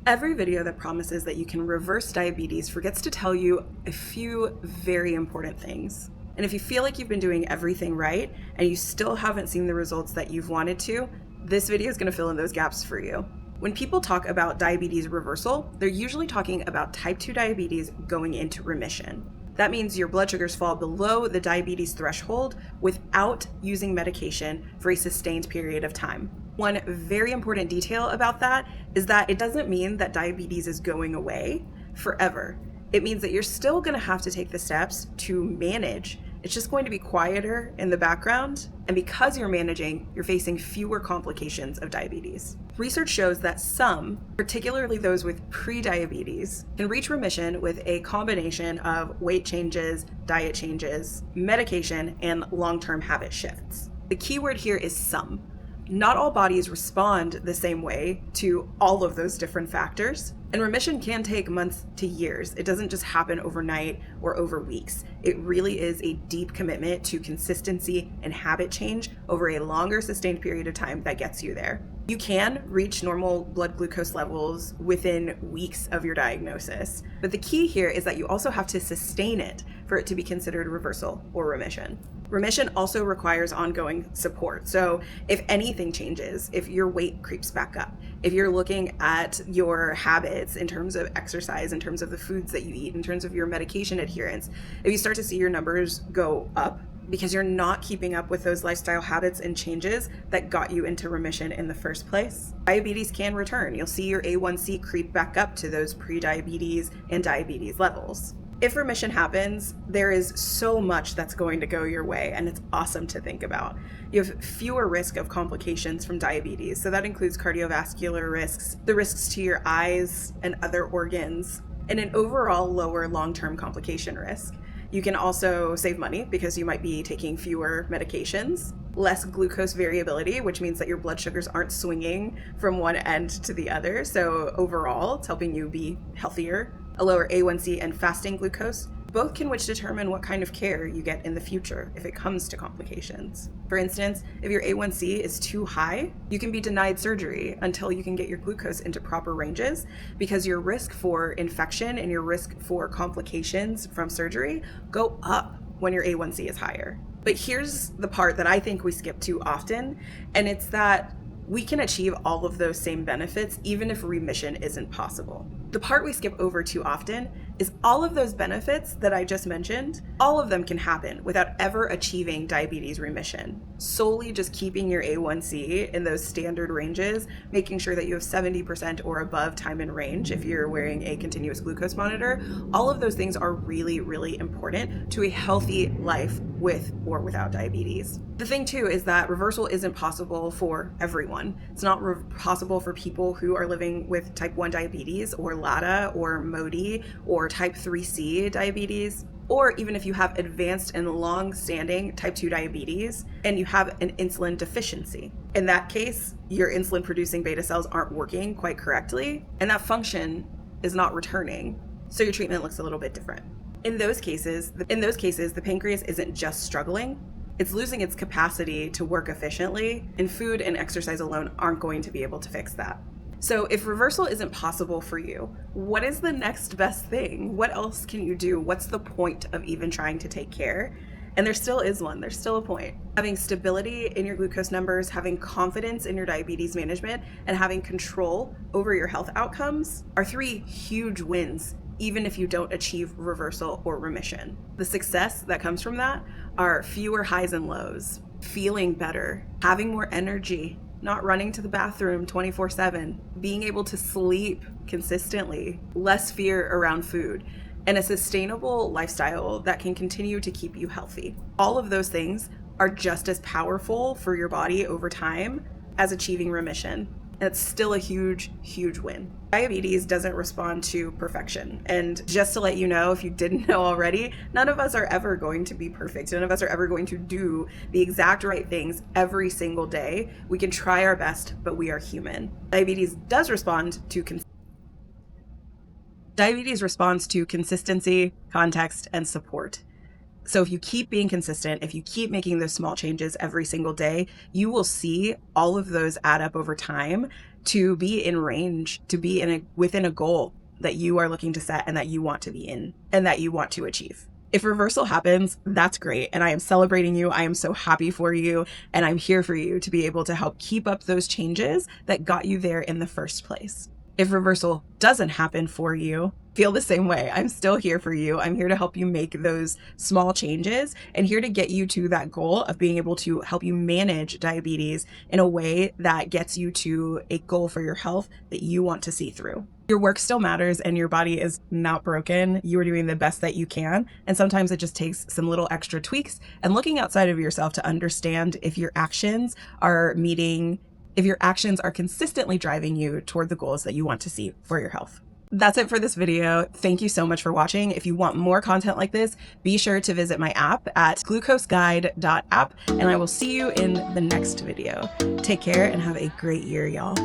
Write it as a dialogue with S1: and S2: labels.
S1: Every video that promises that you can reverse diabetes forgets to tell you a few very important things. And if you feel like you've been doing everything right and you still haven't seen the results that you've wanted to, this video is going to fill in those gaps for you. When people talk about diabetes reversal, they're usually talking about type 2 diabetes going into remission. That means your blood sugars fall below the diabetes threshold without using medication for a sustained period of time. One very important detail about that is that it doesn't mean that diabetes is going away forever. It means that you're still going to have to take the steps to manage. It's just going to be quieter in the background, and because you're managing, you're facing fewer complications of diabetes. Research shows that some, particularly those with pre-diabetes, can reach remission with a combination of weight changes, diet changes, medication, and long-term habit shifts. The key word here is some. Not all bodies respond the same way to all of those different factors, and remission can take months to years. It doesn't just happen overnight or over weeks. It really is a deep commitment to consistency and habit change over a longer sustained period of time that gets you there. You can reach normal blood glucose levels within weeks of your diagnosis, but the key here is that you also have to sustain it for it to be considered reversal or remission. Remission also requires ongoing support. So if anything changes, if your weight creeps back up, if you're looking at your habits in terms of exercise, in terms of the foods that you eat, in terms of your medication adherence, if you start to see your numbers go up because you're not keeping up with those lifestyle habits and changes that got you into remission in the first place, diabetes can return. You'll see your A1C creep back up to those pre-diabetes and diabetes levels. If remission happens, there is so much that's going to go your way, and it's awesome to think about. You have fewer risk of complications from diabetes, so that includes cardiovascular risks, the risks to your eyes and other organs, and an overall lower long-term complication risk. You can also save money because you might be taking fewer medications, less glucose variability, which means that your blood sugars aren't swinging from one end to the other. So overall, it's helping you be healthier. A lower A1C and fasting glucose, both can which determine what kind of care you get in the future if it comes to complications. For instance, if your A1C is too high, you can be denied surgery until you can get your glucose into proper ranges, because your risk for infection and your risk for complications from surgery go up when your A1C is higher. But here's the part that I think we skip too often, and it's that we can achieve all of those same benefits even if remission isn't possible. The part we skip over too often is all of those benefits that I just mentioned, all of them can happen without ever achieving diabetes remission. Solely just keeping your A1C in those standard ranges, making sure that you have 70% or above time in range if you're wearing a continuous glucose monitor, all of those things are really, really important to a healthy life with or without diabetes. The thing too is that reversal isn't possible for everyone. It's not possible for people who are living with type 1 diabetes or LADA or MODY or type 3C diabetes, or even if you have advanced and long-standing type 2 diabetes and you have an insulin deficiency. In that case, your insulin-producing beta cells aren't working quite correctly, and that function is not returning, so your treatment looks a little bit different. In those cases, the pancreas isn't just struggling, it's losing its capacity to work efficiently, and food and exercise alone aren't going to be able to fix that. So if reversal isn't possible for you, what is the next best thing? What else can you do? What's the point of even trying to take care? And there still is one, there's still a point. Having stability in your glucose numbers, having confidence in your diabetes management, and having control over your health outcomes are 3 huge wins, even if you don't achieve reversal or remission. The success that comes from that are fewer highs and lows, feeling better, having more energy, not running to the bathroom 24/7, being able to sleep consistently, less fear around food, and a sustainable lifestyle that can continue to keep you healthy. All of those things are just as powerful for your body over time as achieving remission. It's still a huge, huge win. Diabetes doesn't respond to perfection. And just to let you know, if you didn't know already, none of us are ever going to be perfect. None of us are ever going to do the exact right things every single day. We can try our best, but we are human. Diabetes responds to consistency, context, and support. So if you keep being consistent, if you keep making those small changes every single day, you will see all of those add up over time to be in range, to be within a goal that you are looking to set and that you want to be in and that you want to achieve. If reversal happens, that's great. And I am celebrating you. I am so happy for you. And I'm here for you to be able to help keep up those changes that got you there in the first place. If reversal doesn't happen for you, feel the same way. I'm still here for you. I'm here to help you make those small changes and here to get you to that goal of being able to help you manage diabetes in a way that gets you to a goal for your health that you want to see through. Your work still matters and your body is not broken. You are doing the best that you can. And sometimes it just takes some little extra tweaks and looking outside of yourself to understand if your actions are consistently driving you toward the goals that you want to see for your health. That's it for this video. Thank you so much for watching. If you want more content like this, be sure to visit my app at glucoseguide.app, and I will see you in the next video. Take care and have a great year, y'all.